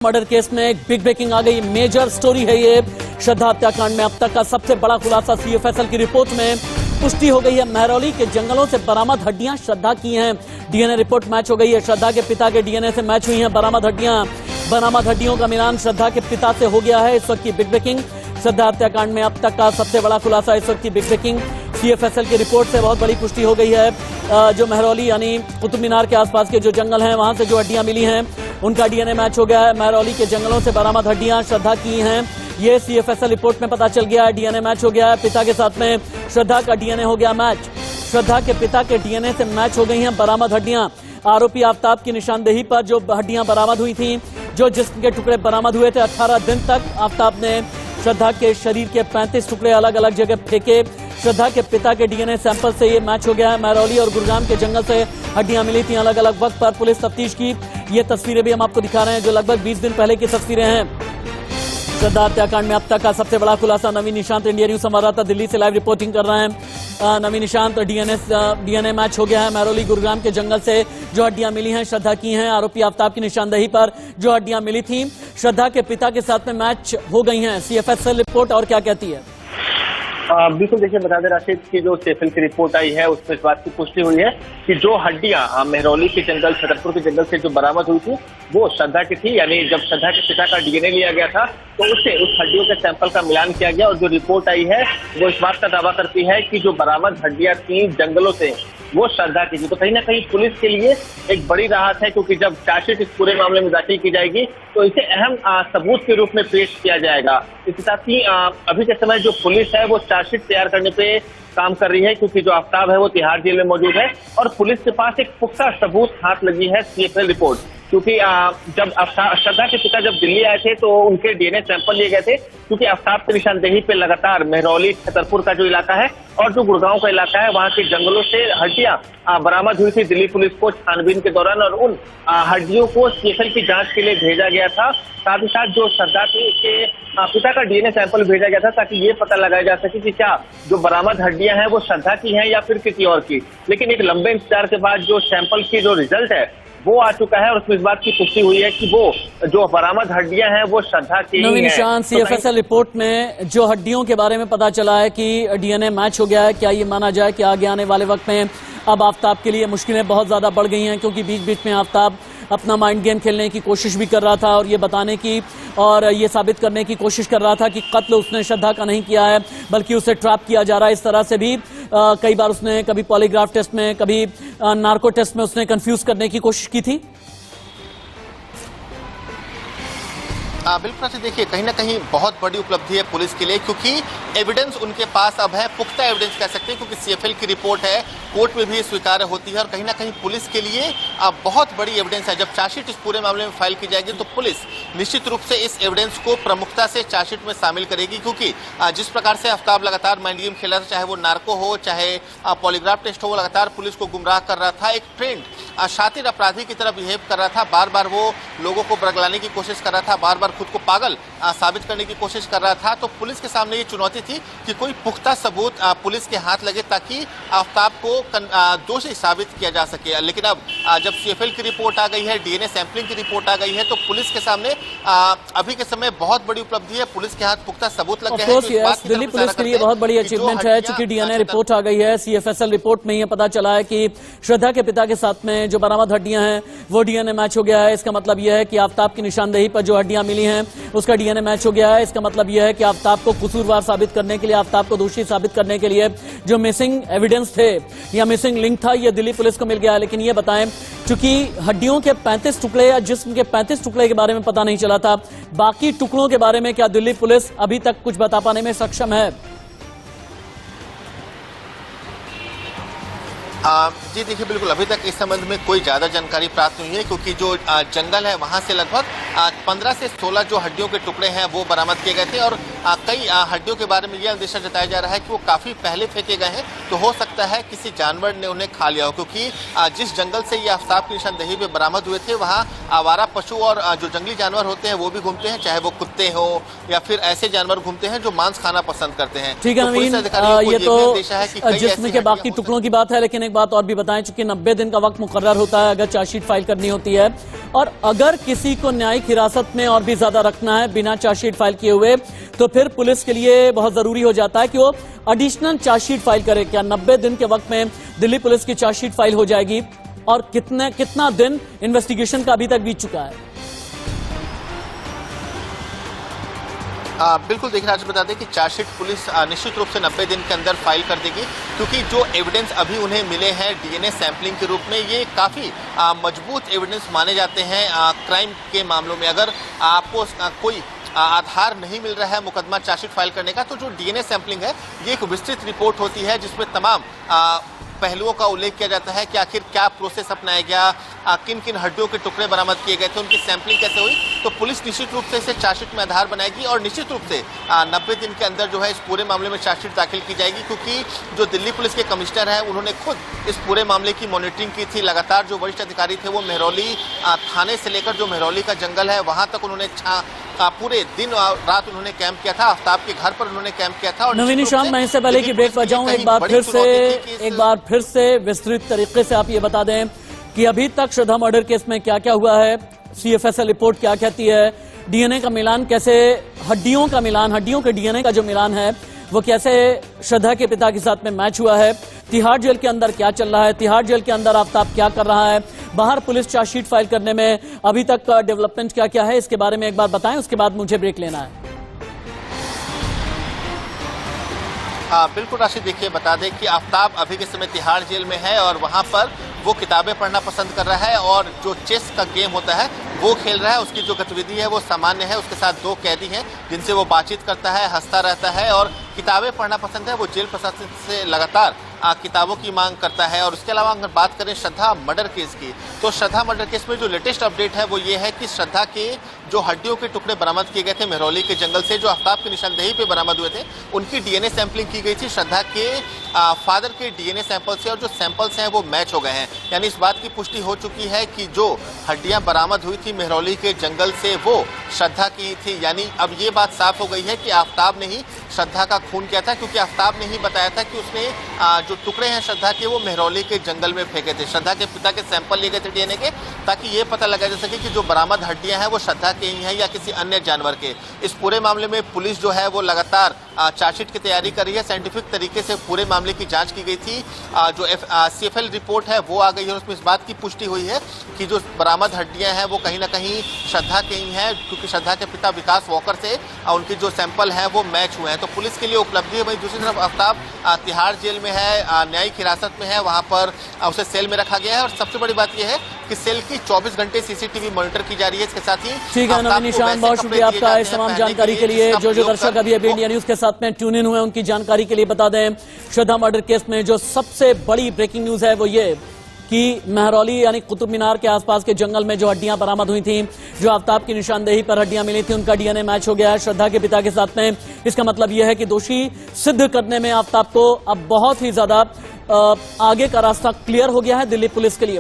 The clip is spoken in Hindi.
मर्डर केस में एक बिग ब्रेकिंग आ गई। मेजर स्टोरी है ये। श्रद्धा हत्याकांड में अब तक का सबसे बड़ा खुलासा। सीएफएसएल की रिपोर्ट में पुष्टि हो गई है। महरौली के जंगलों से बरामद हड्डियां श्रद्धा की हैं। डीएनए रिपोर्ट मैच हो गई है। श्रद्धा के पिता के डीएनए से मैच हुई हैं बरामद हड्डियां। बरामद हड्डियों का मिलान श्रद्धा के पिता से हो गया है। इस वक्त की बिग ब्रेकिंग। श्रद्धा हत्याकांड में अब तक का सबसे बड़ा खुलासा। इस वक्त की बिग ब्रेकिंग। सीएफएसएल की रिपोर्ट से बहुत बड़ी पुष्टि हो गई है। जो महरौली यानी कुतुब मीनार के आसपास के जो जंगल हैं वहां से जो हड्डियां मिली हैं उनका डीएनए मैच हो गया है। महरौली के जंगलों से बरामद हड्डियां श्रद्धा की हैं। ये सीएफएसएल रिपोर्ट में पता चल गया है। डीएनए मैच हो गया है। पिता के साथ में श्रद्धा का डीएनए हो गया मैच। श्रद्धा के पिता के डीएनए से मैच हो गई हैं बरामद हड्डियां। आरोपी आफ्ताब की निशानदेही पर जो हड्डियां बरामद हुई थी, जो जिस्म के टुकड़े बरामद हुए थे, 18 दिन तक आफ्ताब ने श्रद्धा के शरीर के 35 टुकड़े अलग अलग जगह फेंके। श्रद्धा के पिता के डीएनए सैंपल से ये मैच हो गया है। महरौली और गुरुग्राम के जंगल से हड्डियां मिली थी अलग अलग वक्त पर। पुलिस तफ्तीश की ये तस्वीरें भी हम आपको दिखा रहे हैं जो लगभग 20 दिन पहले की तस्वीरें हैं। श्रद्धा हत्याकांड में अब तक का सबसे बड़ा खुलासा। नवीन निशांत इंडिया न्यूज संवाददाता दिल्ली से लाइव रिपोर्टिंग कर रहे हैं। नवीन निशांत, डीएनए मैच हो गया है। महरौली गुरुग्राम के जंगल से जो हड्डियां मिली हैं श्रद्धा की हैं। आरोपी आफ्ताब की निशानदेही पर जो हड्डियां मिली थी श्रद्धा के पिता के साथ में मैच हो गई हैं। सीएफएसएल रिपोर्ट और क्या कहती है? बिल्कुल, देखिए बता दें राशिद की जो सीएफएसएल की रिपोर्ट आई है उसमें इस बात की पुष्टि हुई है कि जो हड्डियां महरौली के जंगल, छतरपुर के जंगल से जो बरामद हुई थी वो श्रद्धा की थी। यानी जब श्रद्धा के पिता का डीएनए लिया गया था तो उससे उस हड्डियों के सैंपल का मिलान किया गया और जो रिपोर्ट आई है वो इस बात का दावा करती है कि जो बरामद हड्डियां थी जंगलों से वो श्रद्धा की थी। तो कहीं ना कहीं पुलिस के लिए एक बड़ी राहत है, क्योंकि जब चार्जशीट इस पूरे मामले में दाखिल की जाएगी तो इसे अहम सबूत के रूप में पेश किया जाएगा। इसके साथ ही अभी के समय जो पुलिस है वो चार्जशीट तैयार करने पे काम कर रही है, क्योंकि जो आफ्ताब है वो तिहाड़ जेल में मौजूद है और पुलिस के पास एक पुख्ता सबूत हाथ लगी है। सीएफएसएल रिपोर्ट, क्योंकि जब श्रद्धा के पिता जब दिल्ली आए थे तो उनके डीएनए सैंपल लिए गए थे, क्योंकि आफ्ताब की निशानदेही पे लगातार महरौली, छतरपुर का जो इलाका है और जो गुड़गांव का इलाका है वहां के जंगलों से हड्डियां बरामद हुई थी दिल्ली पुलिस को छानबीन के दौरान, और उन हड्डियों को सीएफएसएल की जांच के लिए भेजा गया था। साथ ही साथ जो श्रद्धा के पिता का डीएनए सैंपल भेजा गया था ताकि ये पता लगाया जा सके कि क्या जो बरामद हड्डियां हैं वो श्रद्धा की हैं या फिर किसी और की। लेकिन एक लंबे इंतजार के बाद जो सैंपल की जो रिजल्ट है वो आ चुका है और उसमें इस बात की पुष्टि हुई है कि वो जो बरामद हड्डियां हैं वो श्रद्धा की नवीन निशांत, सीएफएसएल रिपोर्ट में जो हड्डियों के बारे में पता चला है कि डीएनए मैच हो गया है, क्या ये माना जाए कि आगे आने वाले वक्त में अब आफ्ताब के लिए मुश्किलें बहुत ज्यादा बढ़ गई हैं? क्योंकि बीच बीच में आफ्ताब अपना माइंड गेम खेलने की कोशिश भी कर रहा था और ये बताने की और ये साबित करने की कोशिश कर रहा था कि कत्ल उसने श्रद्धा का नहीं किया है बल्कि उसे ट्रैप किया जा रहा है। इस तरह से भी कई बार उसने कभी पॉलीग्राफ टेस्ट में, कभी नार्को टेस्ट में उसने कंफ्यूज करने की कोशिश की थी। बिल्कुल से देखिए, कहीं ना कहीं बहुत बड़ी उपलब्धि है पुलिस के लिए, क्योंकि एविडेंस उनके पास अब है, पुख्ता एविडेंस कह सकते हैं, क्योंकि सीएफएसएल की रिपोर्ट है, कोर्ट में भी स्वीकार्य होती है और कहीं ना कहीं पुलिस के लिए बहुत बड़ी एविडेंस है। जब चार्जशीट इस पूरे मामले में फाइल की जाएगी तो पुलिस निश्चित रूप से इस एविडेंस को प्रमुखता से चार्जशीट में शामिल करेगी, क्योंकि जिस प्रकार से आफ्ताब लगातार माइंड गेम खेला था, चाहे वो नार्को हो चाहे पॉलीग्राफ टेस्ट हो, वो लगातार पुलिस को गुमराह कर रहा था। एक ट्रेंड शातिर अपराधी की तरह बिहेव कर रहा था, बार बार वो लोगों को बरगलाने की कोशिश कर रहा था, बार बार खुद को पागल साबित करने की कोशिश कर रहा था। तो पुलिस के सामने ये चुनौती थी कि कोई पुख्ता सबूत पुलिस के हाथ लगे ताकि आफ्ताब को दोषी साबित किया जा सके। लेकिन अब जब सीएफएसएल की रिपोर्ट आ गई है, डीएनए सैंपलिंग की रिपोर्ट आ गई है, तो पुलिस के सामने अभी के समय बहुत बड़ी उपलब्धि है। पुलिस के हाथ पुख्ता सबूत लग गए हैं। दिल्ली पुलिस के लिए बहुत बड़ी अचीवमेंट है, चूंकि डीएनए रिपोर्ट आ गई है। सीएफएसएल रिपोर्ट में यह पता चला है कि श्रद्धा के पिता के साथ में जो बरामद हड्डियां हैं वो डीएनए मैच हो गया है। इसका मतलब यह है कि आफ्ताब की निशानदेही पर जो हड्डियां मिली हैं उसका डीएनए मैच हो गया है। इसका मतलब यह है कि आफ्ताब को कसूरवार साबित करने के लिए, आफ्ताब को दोषी साबित करने के लिए जो मिसिंग एविडेंस थे या मिसिंग लिंक था, ये दिल्ली पुलिस को मिल गया है। लेकिन ये बताएं, चूंकि हड्डियों के 35 टुकड़े या जिस्म के 35 टुकड़े के बारे में पता नहीं चला था, बाकी टुकड़ों के बारे में क्या दिल्ली पुलिस अभी तक कुछ बता पाने में सक्षम है? जी देखिए, बिल्कुल अभी तक इस संबंध में कोई ज्यादा जानकारी प्राप्त नहीं है, क्योंकि जो जंगल है वहां से लगभग 15 से 16 जो हड्डियों के टुकड़े हैं वो बरामद किए गए थे और कई हड्डियों के बारे में यह अंदेशा जताया जा रहा है कि वो काफी पहले फेंके गए हैं, तो हो सकता है किसी जानवर ने उन्हें खा लिया हो, क्योंकि जिस जंगल से ये आफ्ताब की निशानदेही पे बरामद हुए थे वहाँ आवारा पशु और जो जंगली जानवर होते हैं वो भी घूमते हैं, चाहे वो कुत्ते हो या फिर ऐसे जानवर घूमते हैं जो मांस खाना पसंद करते हैं। ठीक है नवीन, ये तो जिस्म के बाकी टुकड़ों की बात है, लेकिन एक बात और भी बताएं, चूंकि 90 दिन का वक्त मुकर्रर होता है अगर चार्जशीट फाइल करनी होती है, और अगर किसी को न्यायिक हिरासत में और भी ज्यादा रखना है बिना चार्जशीट फाइल किए हुए, तो फिर पुलिस के लिए बहुत जरूरी हो जाता है कि वो एडिशनल चार्जशीट फाइल करे। क्या 90 दिन के वक्त में दिल्ली पुलिस की चार्जशीट फाइल हो जाएगी? और कितना दिन इन्वेस्टिगेशन का अभी तक बीत चुका है? बिल्कुल देखिए, आज बता दें कि चार्जशीट पुलिस निश्चित रूप से 90 दिन के अंदर फाइल कर देगी, क्योंकि जो एविडेंस अभी उन्हें मिले हैं डीएनए सैंपलिंग के रूप में, ये काफ़ी मजबूत एविडेंस माने जाते हैं क्राइम के मामलों में। अगर आपको कोई आधार नहीं मिल रहा है मुकदमा चार्जशीट फाइल करने का, तो जो डीएनए सैंपलिंग है ये एक विस्तृत रिपोर्ट होती है जिसमें तमाम पहलुओं का उल्लेख किया जाता है कि आखिर क्या प्रोसेस अपनाया गया, किन किन हड्डियों के टुकड़े बरामद किए गए थे, उनकी सैंपलिंग कैसे हुई। तो पुलिस निश्चित रूप से इसे चार्जशीट में आधार बनाएगी और निश्चित रूप से 90 दिन के अंदर जो है इस पूरे मामले में चार्जशीट दाखिल की जाएगी, क्योंकि जो दिल्ली पुलिस के कमिश्नर हैं उन्होंने खुद इस पूरे मामले की मॉनिटरिंग की थी। लगातार जो वरिष्ठ अधिकारी थे वो मेहरौली थाने से लेकर जो मेहरौली का जंगल है वहां तक उन्होंने पूरे दिन और रात उन्होंने कैंप किया था। आफ्ताब के घर पर उन्होंने कैंप किया था। और नवीन शाम, मैं इससे पहले कि ब्रेक पर जाऊं, एक बार फिर से विस्तृत तरीके से आप ये बता दें कि अभी तक श्रद्धा मर्डर केस में क्या क्या हुआ है, सीएफएसएल रिपोर्ट क्या कहती है, डीएनए का मिलान कैसे, हड्डियों के डीएनए का जो मिलान है वो कैसे श्रद्धा के पिता के साथ में मैच हुआ है, तिहाड़ जेल के अंदर क्या चल रहा है, तिहाड़ जेल के अंदर आफ्ताब क्या कर रहा है, बाहर पुलिस चार्जशीट फाइल करने में अभी तक का डेवलपमेंट क्या क्या है, इसके बारे में एक बार बताएं, उसके बाद मुझे ब्रेक लेना है। बिल्कुल राशिद, देखिए बता दें कि आफ्ताब अभी के समय तिहाड़ जेल में है और वहां पर वो किताबें पढ़ना पसंद कर रहा है और जो चेस का गेम होता है वो खेल रहा है। उसकी जो गतिविधि है वो सामान्य है। उसके साथ 2 कैदी हैं जिनसे वो बातचीत करता है, हंसता रहता है और किताबें पढ़ना पसंद है। वो जेल प्रशासन से लगातार किताबों की मांग करता है। और उसके अलावा अगर बात करें श्रद्धा मर्डर केस की, तो श्रद्धा मर्डर केस में जो लेटेस्ट अपडेट है वो ये है कि श्रद्धा के जो हड्डियों के टुकड़े बरामद किए गए थे मेहरौली के जंगल से, जो आफ्ताब की निशानदेही पे बरामद हुए थे, उनकी डीएनए सैंपलिंग की गई थी। श्रद्धा के फादर के डीएनए सैंपल से और जो सैंपल्स हैं वो मैच हो गए हैं। यानी इस बात की पुष्टि हो चुकी है कि जो हड्डियां बरामद हुई थी मेहरौली के जंगल से वो श्रद्धा की थी। यानी अब ये बात साफ हो गई है कि आफ्ताब ने ही श्रद्धा का खून किया था, क्योंकि आफ्ताब ने ही बताया था कि उसने जो टुकड़े हैं श्रद्धा के वो मेहरौली के जंगल में फेंके थे। श्रद्धा के पिता के सैंपल लिए गए थे डीएनए के, ताकि ये पता लगाया जा सके कि जो बरामद हड्डियां हैं वो श्रद्धा के ही हैं या किसी अन्य जानवर के। इस पूरे मामले में पुलिस जो है वो लगातार चार्जशीट की तैयारी कर रही है। साइंटिफिक तरीके से पूरे मामले की जांच की गई थी। जो सीएफएल रिपोर्ट है वो आ गई है, उसमें इस बात की पुष्टि हुई है कि जो बरामद हड्डियां हैं वो कहीं ना कहीं श्रद्धा के ही हैं, क्योंकि श्रद्धा के पिता विकास वॉकर से उनकी जो सैंपल हैं वो मैच हुए हैं। तो पुलिस के लिए उपलब्धि है। वहीं दूसरी तरफ आफ्ताब तिहाड़ जेल में है, न्यायिक हिरासत में है, वहां पर उसे सेल में रखा गया है। और सबसे बड़ी बात यह है कि सेल की 24 घंटे सीसीटीवी मॉनिटर की जा रही है। इसके साथ ही ठीक है नवीन निशान, बहुत शुक्रिया आपका इस तमाम जानकारी के लिए। जो दर्शक अभी इंडिया न्यूज के साथ में ट्यून इन हुए उनकी जानकारी के लिए बता दें, श्रद्धा मर्डर केस में जो सबसे बड़ी ब्रेकिंग न्यूज है वो ये कि मेहरौली यानी कुतुब मीनार के आसपास के जंगल में जो हड्डियां बरामद हुई थी, जो आफ्ताब की निशानदेही पर हड्डियां मिली थी, उनका डीएनए मैच हो गया है श्रद्धा के पिता के साथ में। इसका मतलब यह है कि दोषी सिद्ध करने में आफ्ताब को अब बहुत ही ज्यादा आगे का रास्ता क्लियर हो गया है दिल्ली पुलिस के लिए।